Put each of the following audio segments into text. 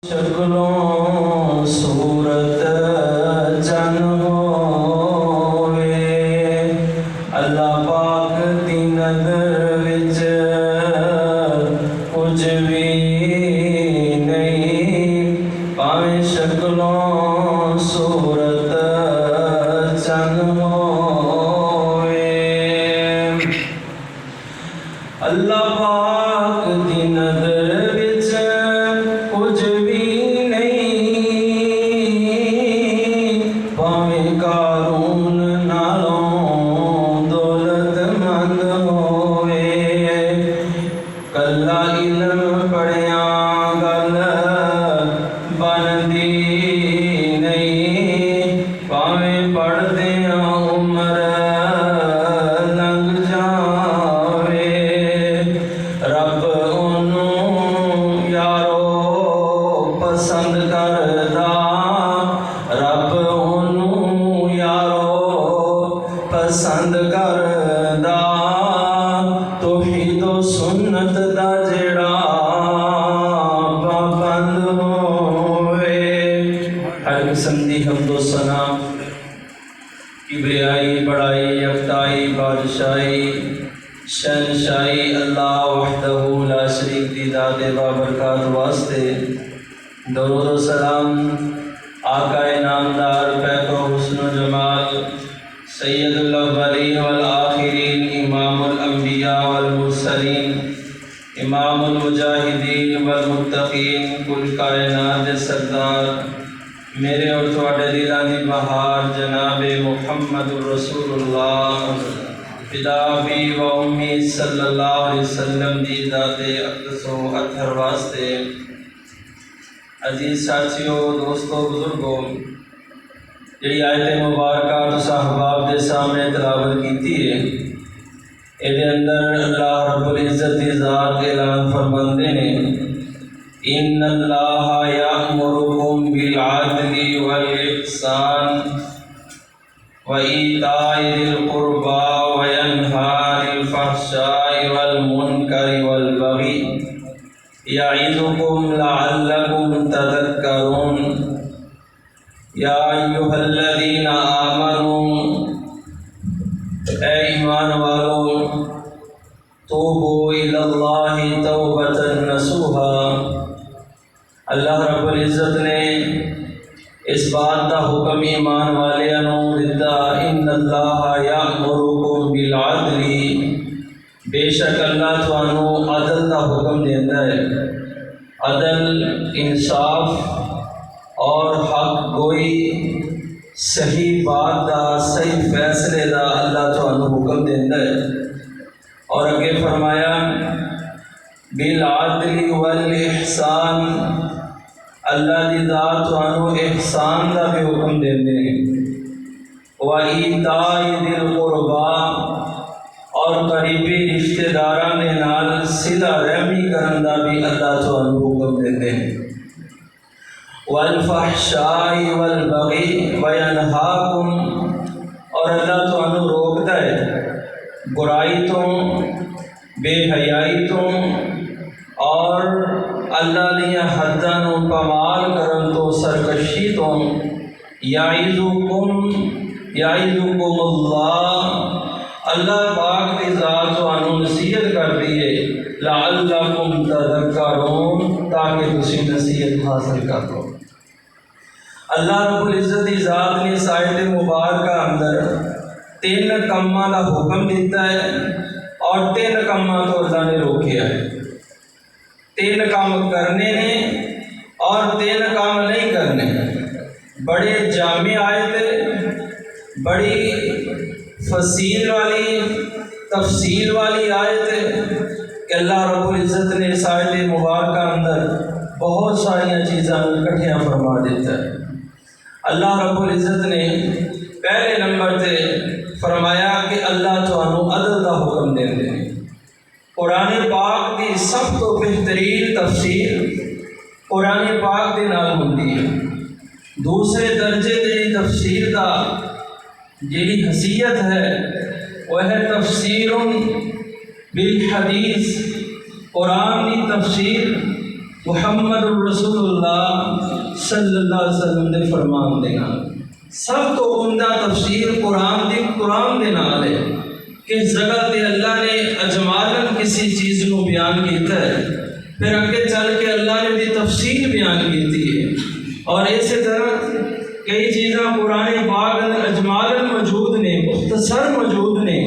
شکلوں صورت چن ہووے اللہ پاک دی نظر وچ کچھ بھی نہیں پاویں شکلوں صورت چن ہووے اللہ پاک دی نظر وچ کچھ بھی نہیں پاویں قارون نالوں دولت مند ہووے کلا علم پڑھیاں گل بندی نہیں پاویں پڑھدیاں عمر لنگ جاوے رب انہوں یارو پسند کردا رب انہوں یارو پسند کردا توحید و سنت دا جڑا پابند ہووے ہر قسم دی حمد و ثنا کبریائی بڑائی یکتائی بادشاہی شہنشاہی اللہ وحدہ لا شریک دی ذات بابرکات واسطے درود و سلام آقا نامدار پیکر حسن و جمال سید الاولین والآخرین امام الانبیاء والمرسلین امام المجاہدین والمتقین کل کائنات سردار میرے اور تواڈے دلاں دی بہار جناب محمد رسول اللہ پدا بھی و امی صلی اللہ علیہ وسلم دی ذات اقدس و اطہر واسطے عزیز ساتھیوں دوستوں بزرگوں جڑی آیت مبارکہ تساں احباب دے سامنے تلاوت کیتی ہے اے اندر اللہ رب العزت دی ذات اعلان فرماندے نے ان اللہ یأمرکم بالعدل والاحسان وإيتاء ذي القربى وينهى عن الفحشاء والمنكر والبغي يعظكم لعلكم تذكرون يا أيها الذين آمنوا اے ایمان والو توبوا إلى الله توبة نصوحا اللہ رب العزت نے اس بات کا حکم ایمان والیاں دیتا ان اللہ یأمرکم بالعدل بے شک اللہ تانوں عدل کا حکم دیتا ہے عدل انصاف اور حق گوئی صحیح بات دا صحیح فیصلے دا اللہ تانوں حکم دیتا ہے اور اگے فرمایا بالعدل والاحسان اللہ دی ذات تانوں احسان دا بھی حکم دیندے ہیں وَإِيتَاءِ ذِي الْقُرْبَى اور قریبی رشتہ داراں دے نال صلہ رحمی کرن دا بھی اللہ تانوں حکم دیندے ہیں وَالْفَحْشَاءِ وَالْبَغْيِ وَيَنْهَاكُمْ اور اللہ تانوں روکدا ہے برائی تو بے حیائی تو اور اللہ دیا حداں نو پامال کرن تو سرکشی تو یعظکم اللہ اللہ پاک دی ذات تانوں نصیحت کرتی ہے لعلکم تذکرون تاکہ تسی نصیحت حاصل کر لو اللہ رب العزت دی ذات نے اس آیت مبارکہ اندر 3 کاماں دا حکم دیتا ہے اور 3 کاماں تو اللہ نے روکیا ہے 3 کام کرنے نے اور 3 کام نہیں کرنے بڑے جامع آیت بڑی فصیل والی تفصیل والی آیت کہ اللہ رب العزت نے اس آیت مبارکہ اندر بہت ساری چیزاں اکٹھیاں فرما دیتا ہے اللہ رب العزت نے پہلے نمبر تے فرمایا کہ اللہ تانوں عدل کا حکم دیندے ہیں قرآن پاک دی سب تو بہترین تفسیر قرآن پاک دے نال ہوندی ہے دوسرے درجے دی تفسیر کا جیڑی حیثیت ہے وہ ہے تفسیر بالحدیث قرآن کی تفسیر محمد رسول اللہ صلی اللہ علیہ وسلم دے فرمان دے نال سب تو عمدہ تفسیر قرآن دے نال ہے کہ اس جگہ تے اللہ نے اجمالاً کسی چیز کو بیان کیتا ہے، پھر اگے چل کے اللہ نے دی تفصیل بیان کیتی ہے، اور اسی طرح کئی چیزاں قرآن پاک اندر اجمالاً موجود نے، مختصر موجود نے،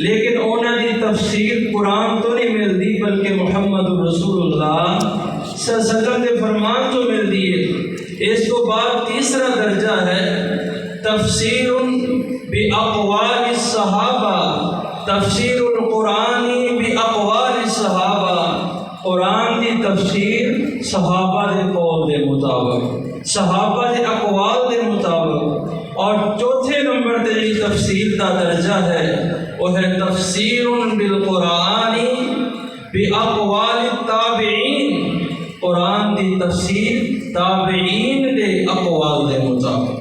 لیکن انہاں دی تفسیر قرآن تو نہیں ملتی بلکہ محمد رسول اللہ صلی اللہ علیہ وسلم کے فرمان تو ملتی ہے۔ اس کو بعد تیسرا درجہ ہے تفسیر باقوال الصحابہ، تفسیر القرآن باقوال الصحابہ، قرآن دی تفسیر صحابہ دے قول دے مطابق، صحابہ دے اقوال دے مطابق۔ اور چوتھے نمبر تے جی تفسیر دا درجہ ہے وہ ہے تفسیر بالقرآن باقوال التابعین، قرآن دی تفسیر تابعین دے اقوال دے مطابق۔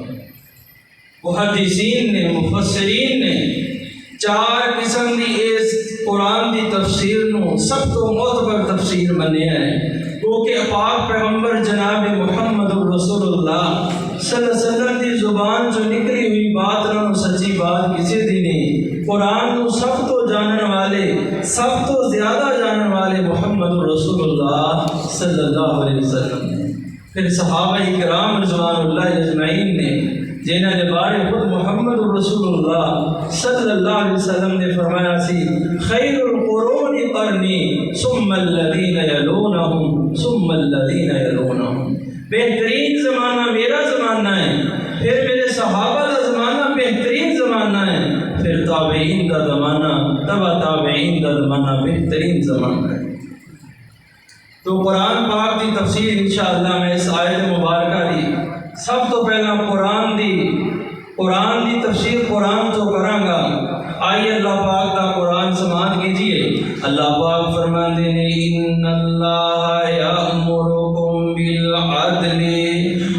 محدثین نے، مفسرین نے چار قسم دی اس قرآن دی تفسیر نو سب تو معتبر تفسیر منیا ہے، کیونکہ پاک پیغمبر جناب محمد رسول اللہ صلی اللہ علیہ وسلم دی زبان جو نکلی ہوئی بات نہ سچی بات کسی دی نہیں۔ قرآن کو سب تو جاننے والے، سب تو زیادہ جاننے والے محمد رسول اللہ صلی اللہ علیہ وسلم نے، پھر صحابہ کرام رضوان اللہ اجمعین نے، جنہاں نے بارے خود محمد رسول اللہ صلی اللہ علیہ وسلم نے فرمایا سی خیر القرون قرنی ثم الذین یلونہم ثم الذین یلونہم، بہترین زمانہ میرا زمانہ ہے، پھر میرے صحابہ کا زمانہ بہترین زمانہ ہے، پھر تابعین کا زمانہ، تبع تابعین کا زمانہ بہترین زمانہ ہے۔ تو قرآن پاک کی تفسیر انشاءاللہ میں اس آیت مبارکہ دی سب تو پہلا قرآن دی تفسیر قرآن تو کروں گا۔ آئیے اللہ پاک کا قرآن سماعت کیجئے۔ اللہ پاک فرماتے ہیں ان اللہ یأمرکم بالعدل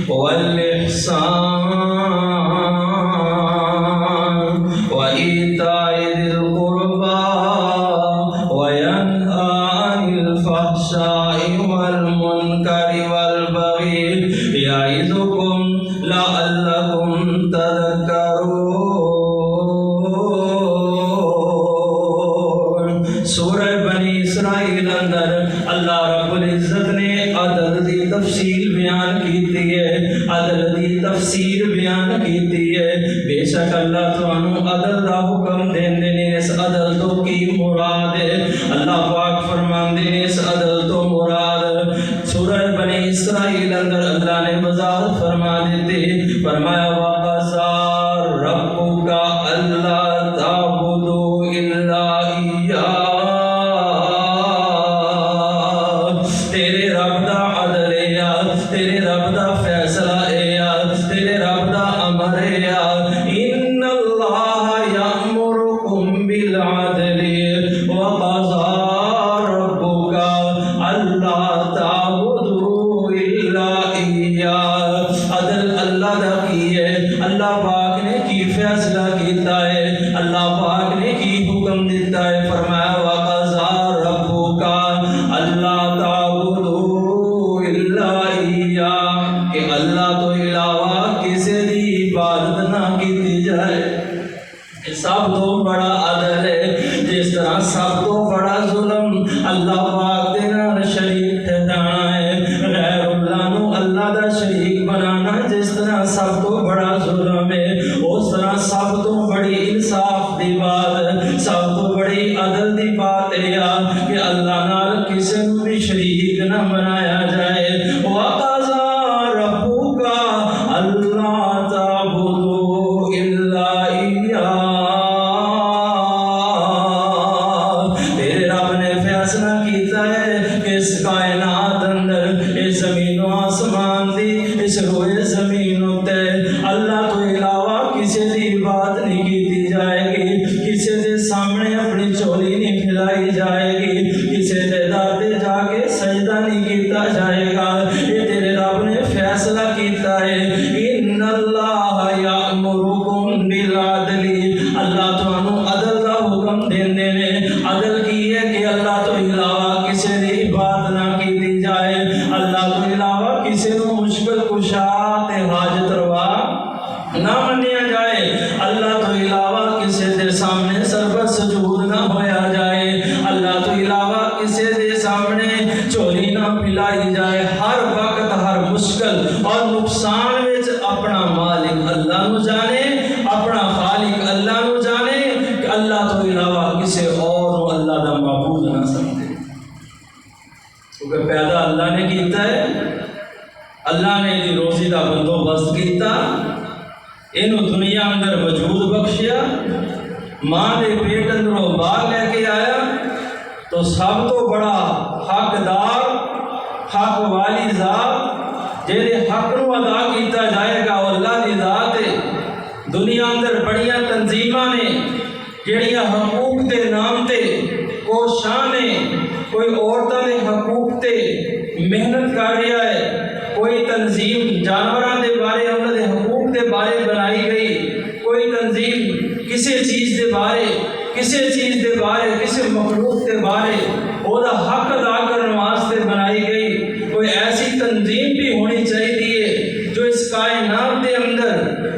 والاحسان وإیتاء ذی القربى وینہی عن الفحشاء والمنکر والبغی یعظکم لعلکم تذکرون۔ سورہ بنی اسرائیل اندر اللہ رب العزت نے عدل دی تفصیل بیان کیتی ہے، عدل دی تفسیر بیان کیتی ہے۔ بے شک اللہ تانوں عدل دا حکم دیندے نے، اس عدل تو کی مراد ہے؟ اللہ پاک فرماندے نے اس عدل تو مراد سورہ بنی اسرائیل اندر اللہ نے وضاحت فرما دیتے، فرمایا وَقَضَىٰ رَبُّكَ أَلَّا تَعْبُدُوا إِلَّا إِيَّاهُ، تیرے رب دا عدل ہے یا تیرے رب دا فیصلہ ہے یا تیرے رب دا امر ہے یا ان اللہ یأمرکم بالعدل وقضى ربک الا تعبدوا الا ایاہ۔ عدل اللہ دا کی ہے، اللہ پاک نے کی فیصلہ کیتا ہے، اللہ پاک نے کی حکم دیتا ہے، فرمایا وقضى ربک الا تعبدوا الا ایاہ، کہ اللہ تو علاوہ کسی دی عبادت نہ کی جائے۔ سب تو بڑا عدل ہے، جس طرح سب تو بڑا ظلم اللہ پاک دے نال شریک ٹھہرانا ہے، غیر اللہ نو اللہ دا شریک بنانا، جس طرح سب تو بڑا ظلم ہے، اس طرح سب تو بڑی انصاف دی بات، سب تو بڑی عدل دی بات ہے کہ اللہ نال کسی نو بھی شریک نہ بنایا جائے۔ وَقَضَىٰ رَبُّكَ أَلَّا تَعْبُدُوا إِلَّا إِيَّاهُ، تیرے رب نے فیصلہ کیتا ہے کہ اس کائنات اندر، اس زمین و آسمان دی، اس روئے زمین اتے اللہ تو علاوہ کسی دی بات نہیں کیتی جائے گی، کسی دے سامنے اپنی چولی نہیں پھیلائی جائے گی، کسی دے داتے جا کے سجدہ نہیں کیتا جائے گا۔ یہ تیرے رب نے فیصلہ کیتا ہے۔ ان اللہ یأمرکم بالعدل، اللہ تانوں عدل دا حکم دیندے نے۔ عدل کی ہے کہ اللہ تو علاوہ کسی دی بات نہ کیتی جائے، مشکل کشا تے حاجت روا نہ منیا جائے اللہ تو علاوہ کسی دے سامنے سربت سجود نہ ہویا جائے اللہ تو علاوہ کسی دے سامنے چوری نہ پلائی جائے ہر وقت ہر مشکل اور نقصان وچ اپنا مالک اللہ نو جانے اپنا خالق اللہ نو جانے کہ اللہ تو علاوہ کسی اور نو اللہ دا معبود نہ سمجھے کیونکہ پیدا اللہ نے کیتا ہے اللہ نے دی روزی دا بندوبست کیتا اینو دنیا اندر وجود بخشیا ماں دے پیٹ اندروں باہر لے کے آیا تو سب تو بڑا حقدار حق والی ذات جہے حق نو ادا کیتا جائے گا وہ اللہ دی ذات ہے دنیا اندر بڑیاں تنظیماں نے جہڑیاں حقوق دے نام تے کوشاں نے کوئی عورتوں دے حقوق تے محنت کر رہا ہے کوئی تنظیم جانوراں دے بارے انہاں دے حقوق دے بارے بنائی گئی کوئی تنظیم کسی چیز دے بارے کسی مخلوق دے بارے وہ دا حق ادا کرنے واسطے بنائی گئی کوئی ایسی تنظیم بھی ہونی چاہیے جو اس کائنات کے اندر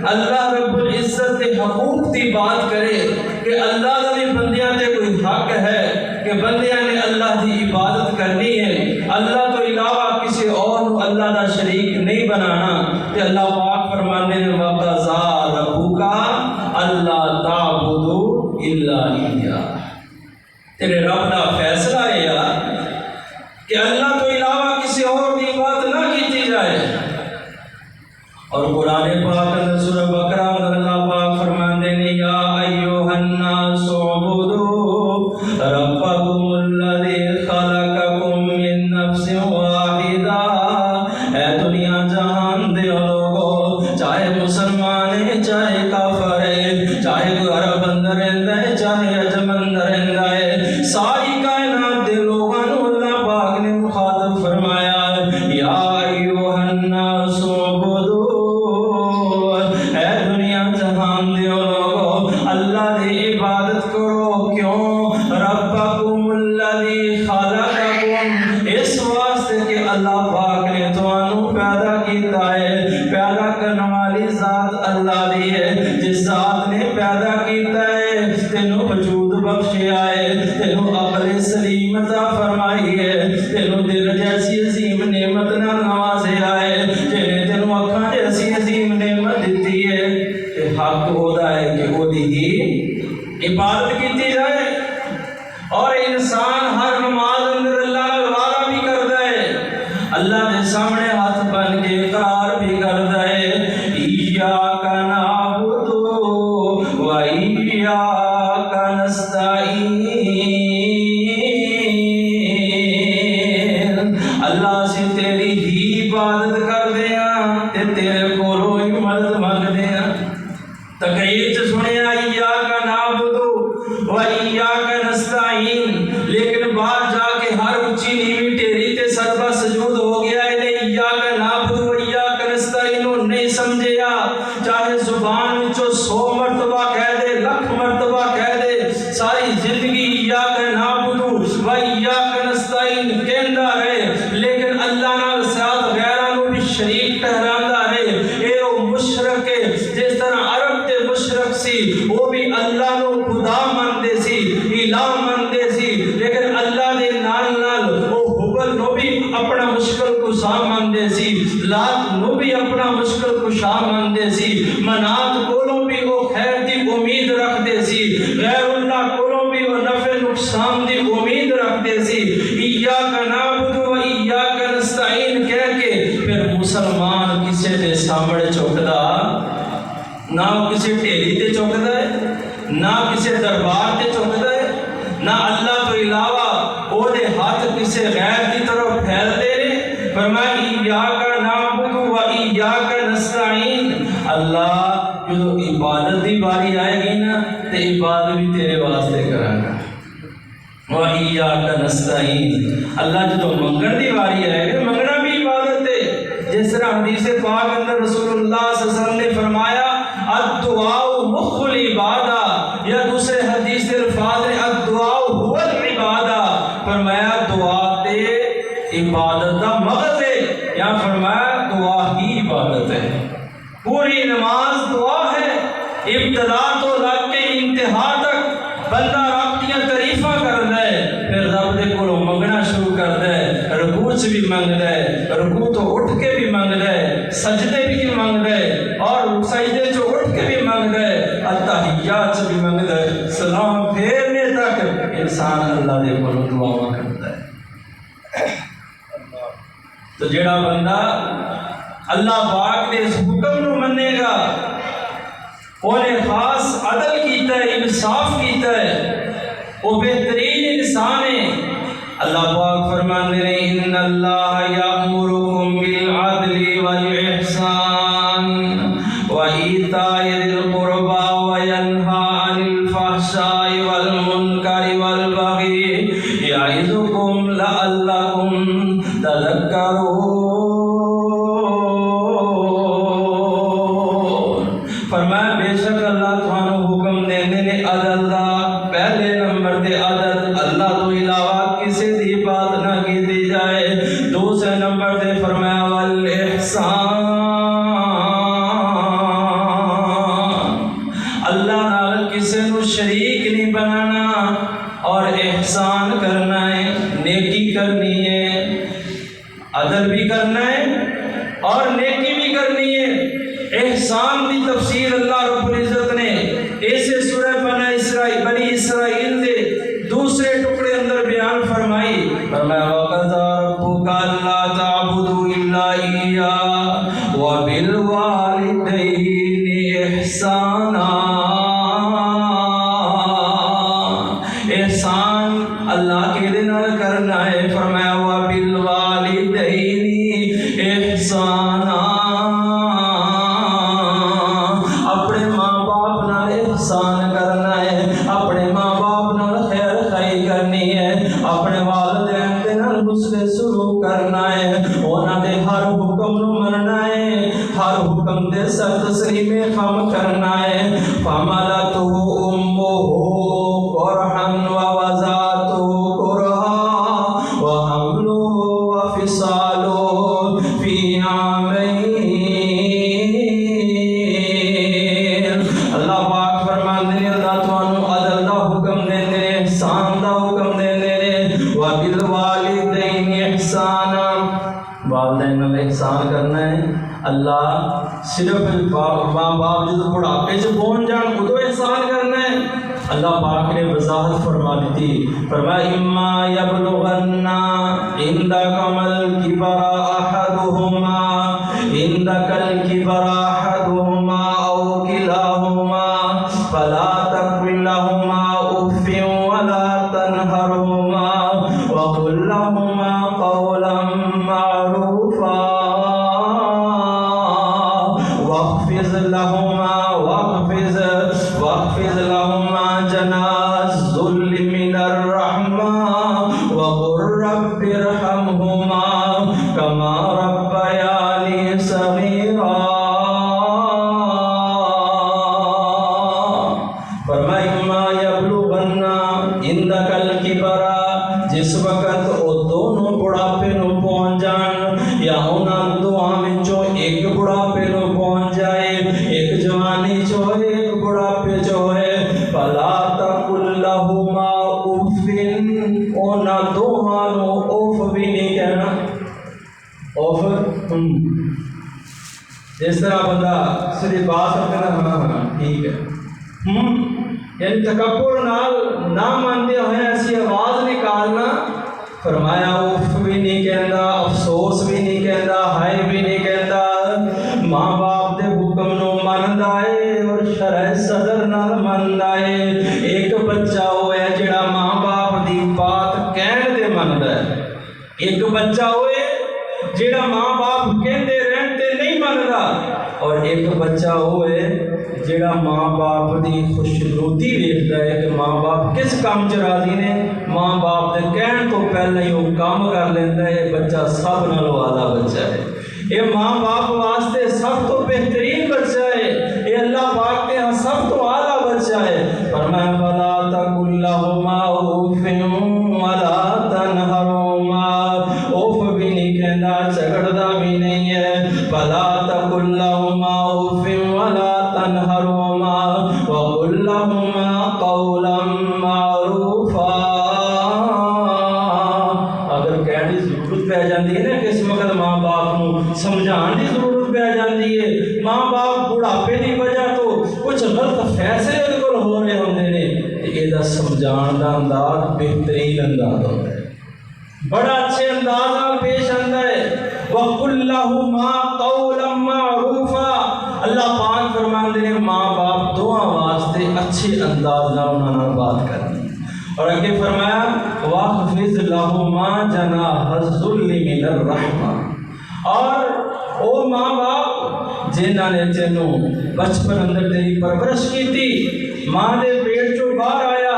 اللہ رب العزت کے حقوق کی بات کرے کہ اللہ کا بھی بندیاں تے کوئی حق ہے کہ بندیاں نے اللہ کی عبادت کرنی ہے اللہ تو علاوہ کسی اور کو اللہ کا شریک نہیں بنانا کہ اللہ پاک فرمانے نے وَقَضَىٰ رَبُّكَ أَلَّا تَعْبُدُوا إِلَّا إِيَّاهُ تیرے رب کا فیصلہ ہے کہ اللہ تو علاوہ کسی اور کی بات نہ کی جائے اور قرآن پاک اندر سورہ بقرہ میں اللہ پاک فرماتے ہیں یا ایھا الناس اعبدوا ربکم الذی خلقکم من نفس واحدہ اے دنیا جہان دے لوگو چاہے مسلمان ہے چاہے کافر ہے چاہے عرب اندر رہندا ہے چاہے عجم اندر رہندا ہے ساری کائنات دے لوگاں نو اللہ پاک نے مخاطب فرمایا یا ایھا الناس اعبدوا اے دنیا جہان دے لوگو اللہ دی عبادت کرو کیوں ربکم الذی خلقکم اس واسطے کہ اللہ پاک نے تانوں پیدا کیتا ہے پیدا کرنے والی ذات اللہ دی ہے جس ذات نے پیدا کیتا ہے تینوں وجود بخشیا ہے تینوں عقل سلیم عطا فرمائی ہے تینوں دل جیسی عظیم نعمت نال نوازیا ہے جنہیں تینوں اکھاں جیسی عظیم نعمت دیتی ہے کہ حق ہوتا ہے کہ وہ دی عبادت کیتی جائے اور انسان ہر نماز اندر اللہ کا وعدہ بھی کرتا ہے اللہ کے سامنے ہاتھ بن کے اقرار بھی کرتا ہے ایاک نعبد و ایاک نستعین اللہ سے تیری ہی عبادت کرتے ہیں تے تیرے کولوں ہی مدد منگتے ہیں تقریر چ سنیا ایاک نعبد و ایاک نستعین لیکن باہر جا کے ہر اونچی نیوی ٹیری تے سربا سجود ہو گیا ہے ایاک نعبد و ایاک نستعین نہیں سمجھیا چاہے زبان وچوں 100 مرتبہ کہہ دے لکھ مرتبہ کہہ دے ساری زندگی ایاک نعبد و ایاک نستعین کہندا رہے لیکن اللہ نال ساتھ غیراں نو بھی شریک ٹھہراندا رہے اے او مشرک ہے جس طرح عرب تے مشرک سی وہ بھی اللہ نو خدا مانتے سی الہ مانتے سی لیکن اللہ دے نال نال وہ حبل نو بھی اپنا مشکل کشا مانتے سی لات نو بھی اپنا مشکل کشا مانتے سی منات کولوں بھی وہ خیر دی امید رکھتے سی غیر اللہ کولوں بھی وہ نفع نقصان دی امید رکھتے سی ایاک نعبد و ایاک نستعین کہہ کے پھر مسلمان کسی دے سامنے چوکدا نہ کسی ٹیری تے چوکدا ہے نہ کسی دربار تے چوکدا ہے نہ اللہ تو علاوہ او دے ہاتھ کسی غیر کی طرف پھیل دے رہے فرمایا ایاک نعبد و ایاک نستعین اللہ جو عبادت دی باری آئے گی نا تے عبادت بھی تیرے واسطے کریں گا وَإِيَّاكَ نَسْتَعِينُ اللہ جو منگن دی باری آئے گی منگنا بھی عبادت ہے جس طرح حدیث پاک اندر رسول اللہ صلی اللہ علیہ وسلم نے فرمایا الدعاء مخ العبادہ یا دوسرے حدیث کے الفاظ نے الدعاء هو العبادہ فرمایا دعا تے عبادت دا مغز ہے یا فرمایا دعا کرتے ہیں۔ پوری نماز دعا ہے، ابتدا تو لگ کے انتہا تک بندہ رب دیا تعریفاں کردا ہے، پھر رب دے کولوں منگنا شروع کردا ہے، رکوع چ بھی منگدا ہے، رکوع تو اٹھ کے بھی منگدا ہے، سجدے بھی منگدا ہے، اور سجدے چ اٹھ کے بھی منگدا ہے، التحیات چ بھی منگدا ہے، سلام پھیرنے تک انسان اللہ دے کولوں دعا کردا ہے۔ تو جڑا بندہ اللہ پاک دے اس حکم نو منے گا، انہیں خاص عدل کیتا ہے، انصاف کیتا ہے، وہ بہترین انسان ہے۔ اللہ پاک فرماندے نے ان اللہ یأمرکم بالعدل والاحسان وایتاء ذی القربى وینہی عن الفحشاء والمنکر والبغی یعظکم لعلکم تذکرون۔ فرمایا بے شک اللہ تھانوں حکم دیندے نے عدل دا، پہلے نمبر تے عدل، اللہ تو علاوہ کسی دی بات نہ کیتی جائے۔ دوسرے نمبر تے فرمایا والاحسان، اللہ نال کسی نو شریک نہیں بنانا، اور احسان کرنا ہے، نیکی کرنی ہے، عدل بھی کرنا ہے اور نیکی بھی کرنی ہے۔ احسان کی تفسیر اللہ رب العزت نے ایسے سورہ بنی اسرائیل دے دوسرے ٹکڑے اندر بیان فرمائی، فرمایا وَقَضَىٰ رَبُّكَ أَلَّا تَعْبُدُوا إِلَّا إِيَّاهُ وَبِالْوَالِدَيْنِ إِحْسَانًا۔ احسان اللہ کے دے نال کرنا ہے، فرمایا وَبِالْوَالِدَيْنِ إِحْسَانًا، اپنے ماں باپ نال احسان کرنا ہے، اپنے ماں باپ نال خیر خائی کرنی ہے، اپنے والدین دے نال حسن سلوک کرنا ہے، انہاں دے ہر حکم نو مننا ہے، ہر حکم دے سر تسلیم خم کرنا ہے۔ فَحَمَلَتْهُ أُمُّهُ كُرْهًا وَوَضَعَتْهُ كُرْهًا وَحَمْلُهُ وَفِصَالُهُ فِي عامين۔ اللہ پاک فرماندے نے اللہ تانوں عدل دا حکم دیندے نے، احسان دا حکم دیندے نے، وَبِالْوَالِدَيْنِ إِحْسَانًا، والدین نال احسان کرنا ہے۔ اللہ صرف ماں باپ جب بڑھاپے سے پہنچ جان ادو احسان کرنا ہے۔ اللہ پاک نے وضاحت فرما دیتی، فرمایا اما یبلغن عندک الکبر احدہما او کلاہما فلا تقل لہما اف ولا تنہرہما وقل لہما قولا معروفا واخفض لهما جناح الذل من الرحمة وقل رب ارحمهما كما ربياني صغيرا۔ فرمایا اما یبلغن عندک الکبر، جس وقت وہ دونوں بڑھاپے نو پہنچ جان، یا انہاں دعاں وچوں ایک بڑھاپے نو پہنچ جائے، ایک جوانی چو ایک بڑھاپے چو ہے، فلا تقل لہما اف، انہاں دوہاں نو اف بھی نہیں کہنا۔ اف جس طرح بندہ صرف بات کرنا ہاں ٹھیک ہے، یعنی تکبر نال نہ مانتے ہوئے ایسی آواز نکالنا۔ فرمایا اف بھی نہیں کہندا، افسوس بھی نہیں کہندا، ہائے بھی نہیں کہندا، ماں باپ دے حکم نو مندا ہے اور شرع صدر نال مندا ہے۔ ایک بچہ ہوئے جڑا ماں باپ دی بات کہن دے مندا ہے، ایک بچہ ہوئے جڑا ماں باپ کہندے رہن تے نہیں مندا، اور ایک بچہ ہوئے جڑا ماں باپ دی خوشنودی ویکھدا ہے کہ ماں باپ کس کام چ راضی نے، ماں باپ دے کہن تو پہلے ہی وہ کام کر لیندا ہے۔ بچہ سب نالوں اعلیٰ بچہ ہے، یہ ماں باپ واسطے سب تو بہترین بچہ ہے، یہ اللہ پاک کے ہاں سب تو اعلیٰ بچہ ہے۔ فرمایا فلا تقل لہما اف ولا تنہرہما، اف بھی نہیں کہندا، جھگڑدا بھی نہیں ہے، فلا تقل لهما اف ولا تنهرهما وقل لهما قولا معروفا. اگر کہنے کی ضرورت پہ جاتی ہے نا کس وقت ماں باپ کو سمجھان کی ضرورت پہ جاتی ہے، ماں باپ بڑھاپے کی وجہ تو کچھ غلط فیصلے ان کو ہو رہے ہوتے ہیں، یہ سمجھان کا انداز بہترین انداز ہوتا ہے، بڑا اچھے انداز میں پیش آتا ہے. وَقُلْ لَهُمَا قَوْلًا مَعْرُوفًا. اللہ پاک فرماتے ہیں ماں باپ دعا واسطے اچھے انداز میں انہوں نے بات کرنی. اور آگے فرمایا وَاخْفِضْ لَهُمَا جَنَاحَ الذُّلِّ مِنَ الرَّحْمَةِ. اور او ماں باپ جنہاں نے تینوں بچپن اندر تیری پرورش کی تھی، ماں دے پیٹ چوں باہر آیا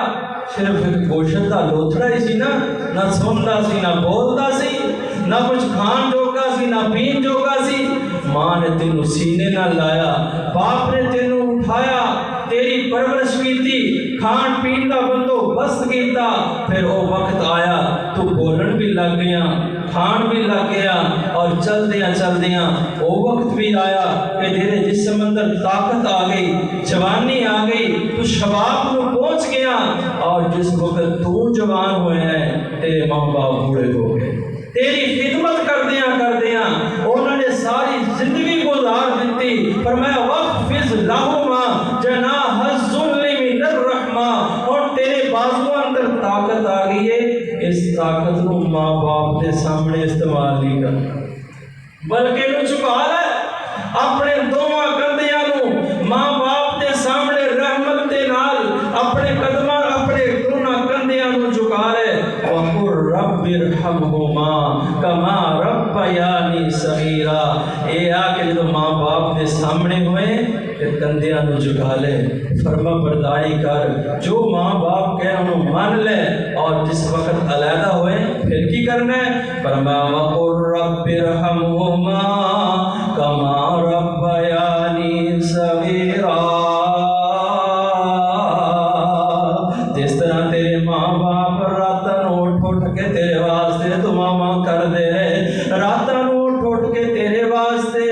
صرف ایک گوشت کا لوتھڑا ہی سی نا، نہ سنتا سی نہ بولتا سی، نہ کچھ کھان جوگا سی نہ پین جوگا سی. ماں نے تینوں سینے نہ لایا، باپ نے تینوں اٹھایا، تیری پرورش کی تھی، کھان پین کا بندوبست کیتا، پھر وہ وقت آیا تو بولن بھی لگ گیا، کھان بھی لگ گیا، اور چلدیاں وہ وقت بھی آیا کہ تیرے جسم اندر طاقت آ گئی، جوانی آ گئی، تو شباب کو پہنچ گیا، اور جس وقت تو جوان ہوئے ہیں تیرے ماں باپ بوڑھے ہو گئے. تیری خدمت کردیاں انہوں نے ساری زندگی گزار دیتی. فرمایا وَاخْفِضْ لَهُمَا جَنَاحَ الذُّلِّ مِنَ الرَّحْمَةِ. اور تیرے بازو اندر طاقت آ گئی ہے، اس طاقت کو ماں باپ کے سامنے استعمال نہیں کرنا، بلکہ نو چھپا لے اپنے دونوں کندیاں نو ماں باپ کے سامنے رحمت کے نال اپنے قدماں اپنے دونوں کندیاں نو جھکا لے. وَقُلْ رَبِّ ارْحَمْهُمَا كَمَا رَبَّيَانِي صَغِيرًا. اے آ کہ جو ماں باپ کے سامنے ہوئے کہ کندیاں نو جھکا لے، فرما برداری کر، جو ماں باپ کہے انہوں مان لے، اور جس وقت علیحدہ ہوئے پھر کی کرنا ہے. فرما وَقُلْ رَبِّ ارْحَمْهُمَا كَمَا رَبَّيَانِي صَغِيرًا. جس طرح تیرے ماں باپ راتاں نو اٹھ کے تیرے واسطے دعاواں کر دے رہے، راتاں نو اٹھ کے تیرے واسطے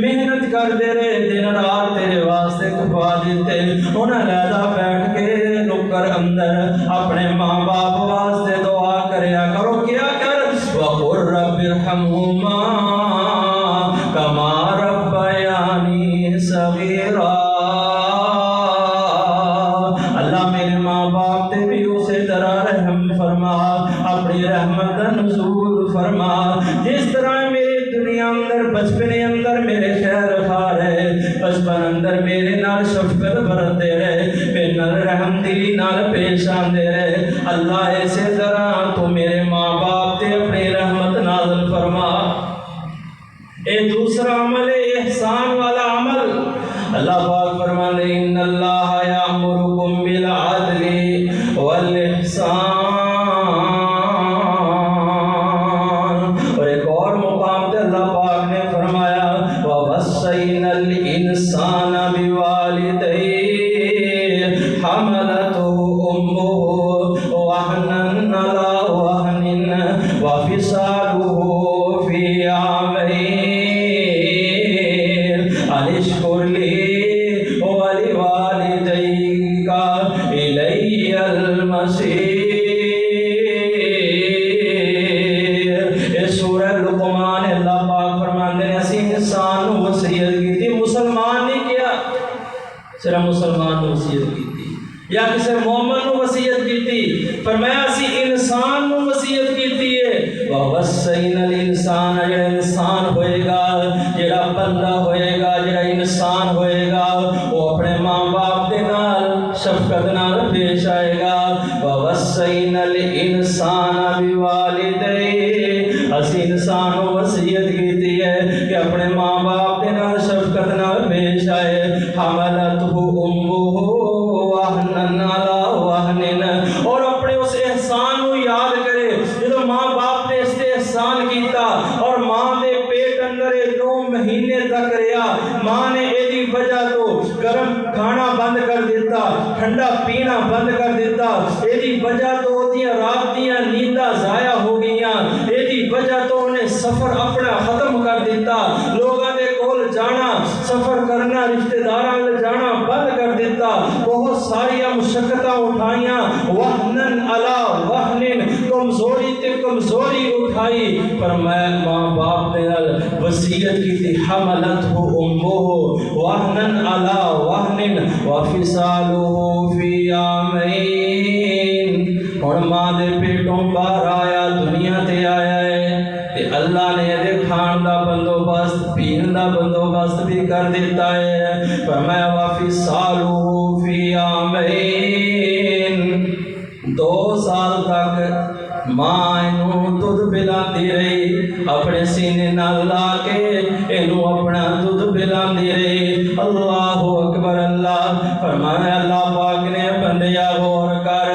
محنت کر دے رہے، دن رات تیرے واسطے کھپا دیتے، انہاں علیحدہ بیٹھ کے نکر اندر اپنے ماں باپ واسطے دعا کریا کرو. کیا کر وَقُلْ رَبِّ ارْحَمْهُمَا كَمَا رَبَّيَانِي صَغِيرًا. اللہ میرے ماں باپ تے بھی اسی طرح رحم فرما، اپنی رحمت کا نزول فرما. جس طرح میرے دنیا اندر بچپنے اندر میرے خیر خواہ رہے، بچپن اندر میرے نال شفقت برتے رہے، میرے نال رحم دلی نال پیش آندے رہے، اللہ اسی طرح تو میرے ماں باپ تے اپنی رحمت نازل فرما. اے دوسرا عمل ہے احسان والا عمل. اللہ پاک فرماتے ہیں ان اللہ یامرکم بالعدل والاحسان. اور ایک اور مقام پہ اللہ پاک نے فرمایا وَوَصَّيْنَا الْإِنسَانَ بِوَالِدَيْهِ حَمَلَتْهُ أُمُّهُ وَهْنًا عَلَى وَهْنٍ وَفِصَالُهُ فِي عَامَيْنِ أَنِ اشْكُرْ لِي وَلِوَالِدَيْكَ إِلَيَّ الْمَصِيرُ. یہ سورہ لقمان اللہ پاک فرماتے ہیں اسی انسان نو وصیت کی تھی، مسلمان نہیں کیا، صرف مسلمان نو وصیت کی تھی یا کسی مومن نو وصیت کی تھی. فرمایا اسی انسان نو وصیت کی تھی ہے وَوَصَّيْنَا الْإِنسَانَ. جڑا انسان ہوئے گا، جڑا بندہ ہوئے گا، جڑا انسان ہوئے گا، وہ اپنے ماں باپ دے نال شفقت نال پیش آئے گا. وَوَصَّيْنَا الْإِنسَانَ بِوَالِدَيْهِ. اسی انسان کو وصیت کی ہے کہ اپنے ماں باپ دے نال شفقت نال پیش آئے. حملتہ امہ وہنا علی وہن. اور اپنے اس احسان کو یاد کرے جب ماں باپ نے اس سے احسان کیتا اور ماں دے پیٹ اندر 9 مہینے تک رہا، ماں نے ایدی وجہ تو گرم کھانا بند کر دیتا، ٹھنڈا پینا بند کر دیتا، ایدی وجہ تو ہوتیاں رات دیاں نیندہ ضائع ہو گئیاں، ایدی وجہ تو انہیں سفر اپنا ختم کر دیتا، لوگاں دے کول جانا، سفر کرنا، رشتہ داراں لے جانا بند کر دیتا، بہت ساری مشقتاں اٹھائیاں، وہنن علی وہنن، کمزوری تے کمزوری اٹھائی، پر میں ماں باپ نے وصیت کی تھی، حملتہ امہ وہنن علی وہنن وفصالہ فی عامین۔ اور ماں دے پیٹوں باہر آیا، دنیا تے آیا ہے تے اللہ نے دے کھان دا بندوبست، پین دا بندوبست بھی کر دیتا ہے، فرمایا وفصالہ فی عامین۔ 2 سال تک ماں اینوں دودھ پلاندی رہی، اپنے سینے نال لا کے اینوں اپنا دودھ پلاندی رہی۔ اللہ اکبر، اللہ فرمایا اللہ پاک نے بندیا غور کر،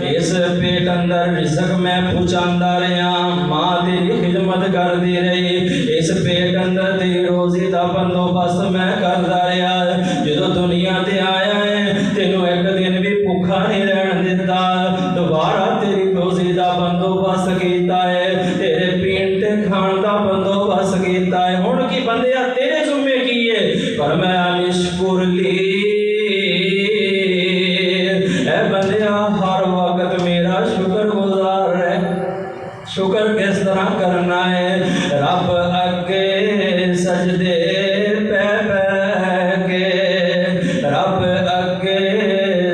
اس پیٹ اندر رزق میں پہنچاندا رہیا، ماں تیری خدمت کر دی رہی، اس پیٹ اندر تیری روزی دا بندوبست میں کردا رہیا، جدو دنیا تے آیا ہے تینوں ایک دن بھی بھوکا نہیں رہن دیتا، دوبارہ تیری روزی دا بندوبست کیتا ہے، تیرے پین تے کھان دا بندوبست کیتا ہے، ہن کی بندیا تیرے ذمے کی ہے، فرمایا نشکر لی، اے بندیا ہر وقت میرا شکر گزار ہے۔ شکر کس طرح کرنا ہے؟ رب اگے سجدے پہ پہ کے، رب اگے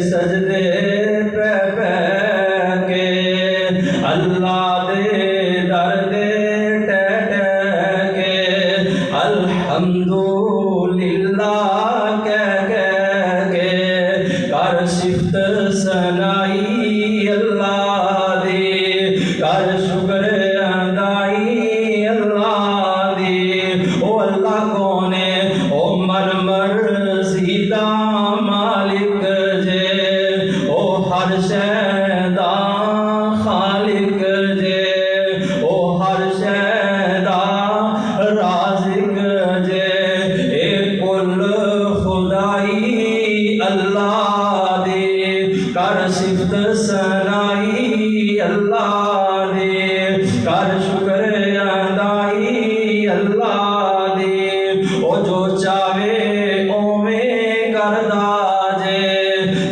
سجدے پہ پہ کے، اللہ دے در دے ٹہ ٹہ کے، الحمدللہ کہہ کہہ کے، کر صفت ثنائی اللہ دی، کر شکر ادائی اللہ دی، او اللہ کون ہے؟ او مرضی دا مالک جے، او ہر شے دا خالق جے، او ہر شے دا رازق جے، اے کل خدائی اللہ دی، کر صفت ثنائی اللہ دی، کر شکر ادائی اللہ دی، او جو چاہے اوویں کردا جے،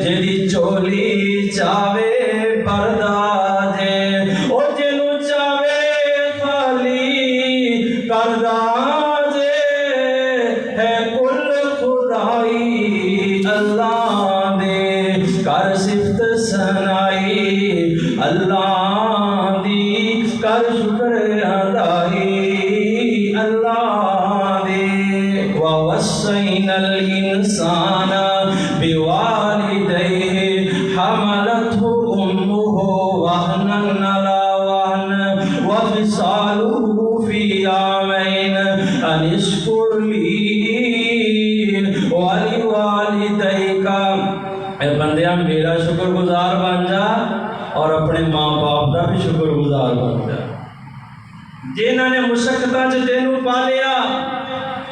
جیڑی چولی چاہے بھردا جے، او جنوں چاہے خالی کردا جے، ہے کل خدائی اللہ دے، کر صفت ثنائی اللہ دی، کر شکر ادائی اللہ دی۔ ووصینا الانسان بوالدیہ حملتہ امہ وہنا علی وہن وفصالہ فی عامین ان اشکر لی ولوالدیک۔ اے بندیا میرا شکر گزار بن جا اور اپنے ماں باپ کا بھی شکر گزار بن جا، جنہاں نے مشقتاں چ تینوں پالیا،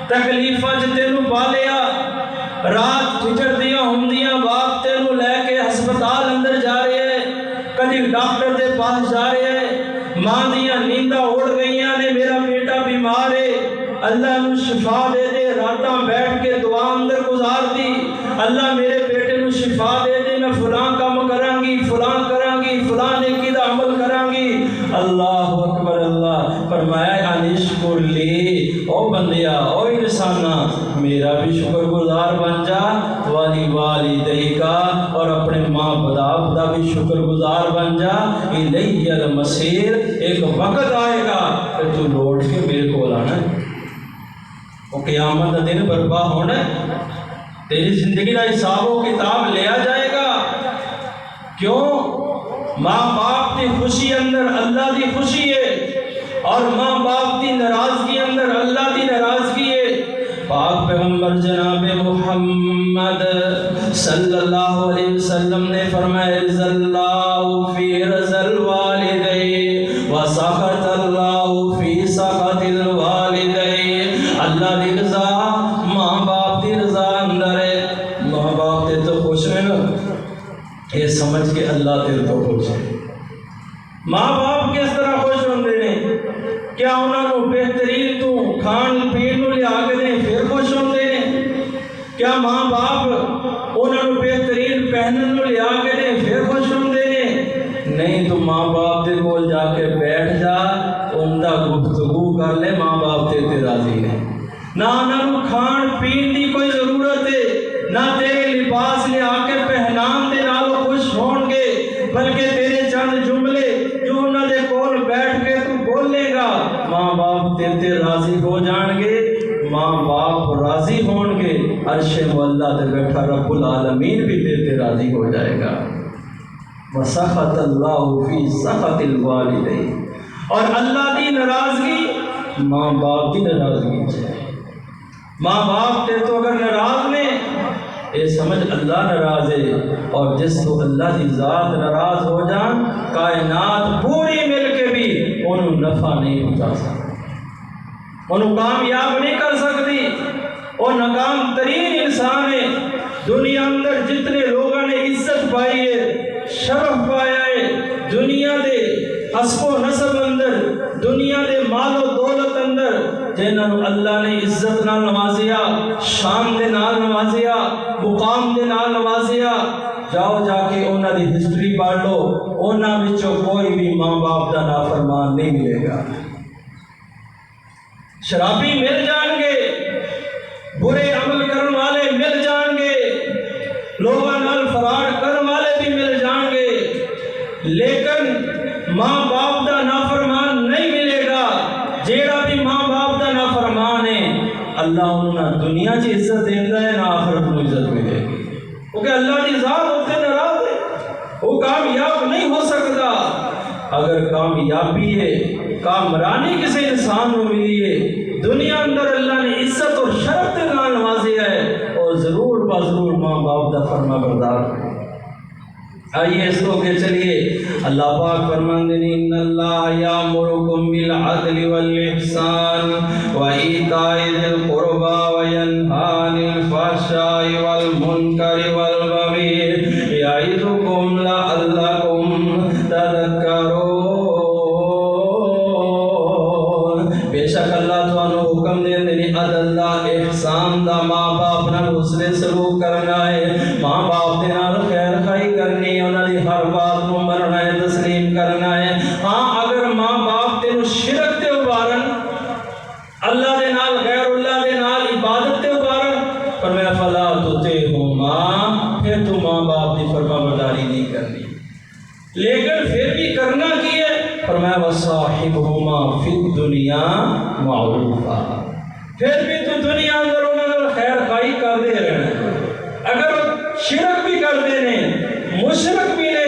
تکلیفاں چ تینوں پالیا، رات گزردیاں ہوندیاں باپ تینوں لے کے ہسپتال اندر جا رہے، کدی ڈاکٹر دے پاس جا رہے، ماں دیاں نینداں اڑ گئیاں نے، میرا بیٹا بیمار ہے، اللہ نو شفا دے دے، راتاں بیٹھ کے دعا اندر گزار دی، اللہ میرے بیٹے نو شفا دے دے، میں فلاں کام کراں گی، فلاں کراں گی، فلاں نیکی دا عمل کراں گی۔ اللہ اکبر، اللہ فرمایا انشکر لی، او بندیا او انسانا میرا بھی شکر گزار بن جا، والی والدیک، اور اپنے ماں باپ دا بھی شکر گزار بن جا، الیہ المصیر، ایک وقت آئے گا کہ تو لوٹ کے میرے کو آنا ہے، وہ قیامت کا دن برپا ہونا ہے، تیری زندگی کا حساب و کتاب لیا جائے گا۔ کیوں؟ ماں باپ کی خوشی اندر اللہ دی خوشی ہے، اور ماں باپ کی ناراضگی اندر اللہ دی ناراضگی ہے۔ پاک پیغمبر جناب محمد صلی اللہ علیہ وسلم نے فرمایا رضا اللہ فی رضا الوالدین وسخط اللہ فی سخط الوالدین۔ اللہ دی رضا ماں باپ دی رضا اندر ہے، ماں باپ تے تو خوش ہے نا، یہ سمجھ کے اللہ تے تو خوش ہے۔ ماں باپ کس طرح خوش ہوندے نے؟ کیا انہوں نے بہترین تو کھان پین نو لیا کے دیں پھر خوش کول جا کے بیٹھ جا، ان دا گفتگو کر لے، ماں باپ تے راضی نے، نہ انہوں کھان پین دی کوئی ضرورت ہے، نہ تیرے لباس لے آ کے پہنان دے نالوں خوش ہون گے، بلکہ تیرے چند جملے جو انہوں دے کول بیٹھ کے تو بولے گا، ماں باپ تے راضی ہو جان گے، ماں باپ راضی ہون گے، عرش مولا تے بیٹھا رب العالمین بھی تے راضی ہو جائے گا۔ وَسَخَطَ اللَّهُ فِي سَخَطِ الْوَالِدَيْنِ، اور اللہ دی ناراضگی ماں باپ دی ناراضگی ہے۔ ماں باپ تے تو اگر ناراض نے، اے سمجھ اللہ ناراض ہے، اور جس تو اللہ دی ذات ناراض ہو جان، کائنات پوری مل کے بھی انہوں نفع نہیں پہنچا سکتی، انہوں کامیاب نہیں کر سکتی، اور ناکام ترین انسان ہے۔ دنیا اندر جتنے لوگوں نے عزت پائی ہے، شرف پایا ہے، دنیا دے حسب و نسب اندر، دنیا دے مال و دولت اندر، جنہوں اللہ نے عزت نال نوازیا، شان دے نال نوازیا، مقام دے نال نوازیا، جاؤ جا کے انہاں دی ہسٹری پڑھ لو، انہاں وچوں کوئی بھی ماں باپ دا نافرمان نہیں ملے گا۔ شرابی مل جان گے، برے عمل کرن والے مل جان گے، لوگاں نال فراڈ کرن والے بھی مل جان گے، لیکن ماں باپ دا نافرمان نہیں ملے گا۔ جیڑا بھی ماں باپ دا نافرمان ہے، اللہ انہوں دنیا چ عزت دیندا ہے، نہ آخرت میں عزت ملے گی، کیونکہ اللہ دی ذات ہوتے ناراض ہے، وہ کامیاب نہیں ہو سکتا۔ اگر کامیابی ہے، کامرانی کسی انسان کو ملی ہے، دنیا اندر اللہ نے عزت اور شرف کے نال نوازیا ہے، اور ضرور بضرور ماں باپ دا فرما بردار ہے۔ آئیے اس کو کہ چلیے، اللہ پاک فرماندے ہیں ان اللہ یامرکم بالعدل والاحسان وایتاء ذی القربى وینہی عن الفحشاء والمنکر والبغی یعظکم لعلکم تذکرون۔ بے شک اللہ تانوں حکم دیندے نے عدل دا، احسان دا، ماں باپ نال حسن سلوک کرنا ہے، ماں باپ دے نال خیر خائی کرنی ہے، انہاں دی ہر بات نوں مننا ہے، تسلیم کرنا ہے۔ ہاں اگر ماں باپ تینوں شرک تے ابارن، اللہ دے نال غیر اللہ دے نال عبادت تے ابارن، فرمایا فلا تطعہما، پھر تو ماں باپ دی فرما برداری نہیں کرنی، لیکن پھر بھی کرنا کی ہے، فرمایا وصاحبہما فی الدنیا معروفا، پھر بھی تو دنیا اندر انہاں نال خیر خائی کر دے رہنا۔ اگر شرک بھی کرتے ہیں، مشرک بھی نے،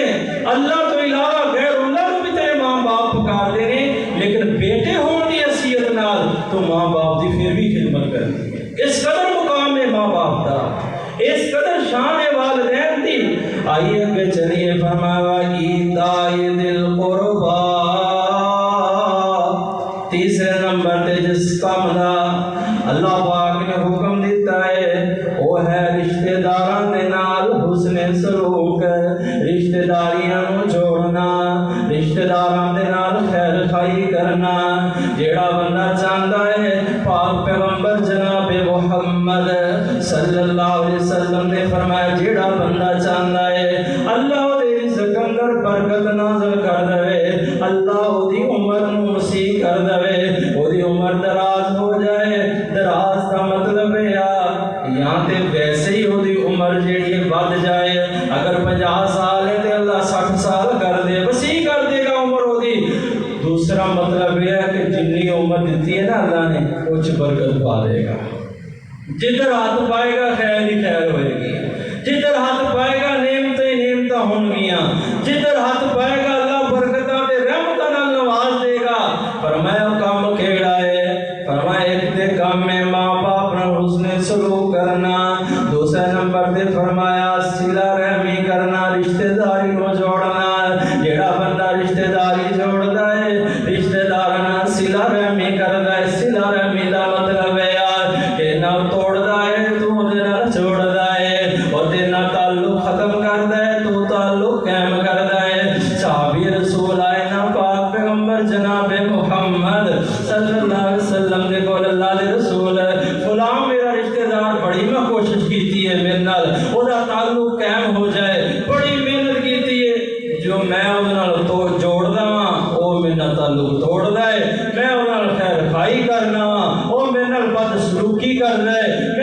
اللہ تو علاوہ غیر اللہ کو بھی تیرے ماں باپ پکارتے ہیں، لیکن بیٹے ہون دی حیثیت نال تو ماں باپ دی پھر بھی خدمت کرنی ہے۔ اس قدر مقام ہے ماں باپ دا، اس قدر شان ہے والدین دی۔ آئیے اگے چلیے، فرمایا ایتاء ذی القربى، تیسرے نمبر تے جس کام دا اللہ پاک نے حکم دیتا ہے وہ ہے رشتہ داراں دے نال حسن سلوک، رشتہ داریاں نوں جوڑنا، رشتہ داراں دے نال خیر خائی کرنا۔ جیڑا بندہ چاہتا ہے، پاک پیغمبر جناب محمد صلی اللہ علیہ وسلم نے فرمایا، جیڑا بندہ چاہتا ہے اللہ دے رزق اندر برکت نازل کر دے، اللہ دی عمر نوں مسیح کر دے، او دی عمر دراز ہو جائے۔ دراز کا مطلب ہے یہاں تے ویسے ہی وہ دی عمر جیڑی بڑھ جائے، اگر 50 سال ہے تے اللہ 60 سال کر دے، وسیع کر دے گا عمر وہ دی۔ دوسرا مطلب یہ ہے کہ جتنی عمر دیتی ہے نا اللہ نے، کچھ برکت پا دے گا، جدھر ہاتھ پائے گا خیر ہی خیر ہوئے گی، جدھر ہاتھ پائے گا نعمتیں نعمتیں ہوں گیاں، جدھر ہاتھ پائے گا اللہ برکتاں تے رحمتاں نال نواز دے گا۔ فرمایا کام کیڑا ہے؟ فرمایا ایک تے کام میں ماں باپ نال حسن سلوک کرنا، دوسرے نمبر تے فرمایا صلہ رحمی کرنا، رشتہ داری کو جوڑنا۔ جیڑا بندہ رشتہ داری جوڑدا ہے، رشتہ داراں نال صلہ رحمی کردا ہے، صلہ رحمی دا مطلب ہے کہ نہ توڑدا ہے تو دے نال جوڑدا ہے، اور تے نہ تعلق ختم کردا ہے تو تعلق قائم کردا ہے۔ صحابی رسول آئے نا پاک پیغمبر جناب محمد صلی اللہ علیہ وسلم دے کول اللہ دے رسول فلاں میرا رشتہ دار، بڑی میں کوشش کیتی ہے میرے نال او دا تعلق قائم ہو جائے، بڑی محنت کیتی ہے، جو میں او نال تو جوڑدا ہاں او تعلق توڑ ہے، میں انہاں نال خیر خائی کرنا وا، وہ میرے نال بد سلوکی کر رہا ہے،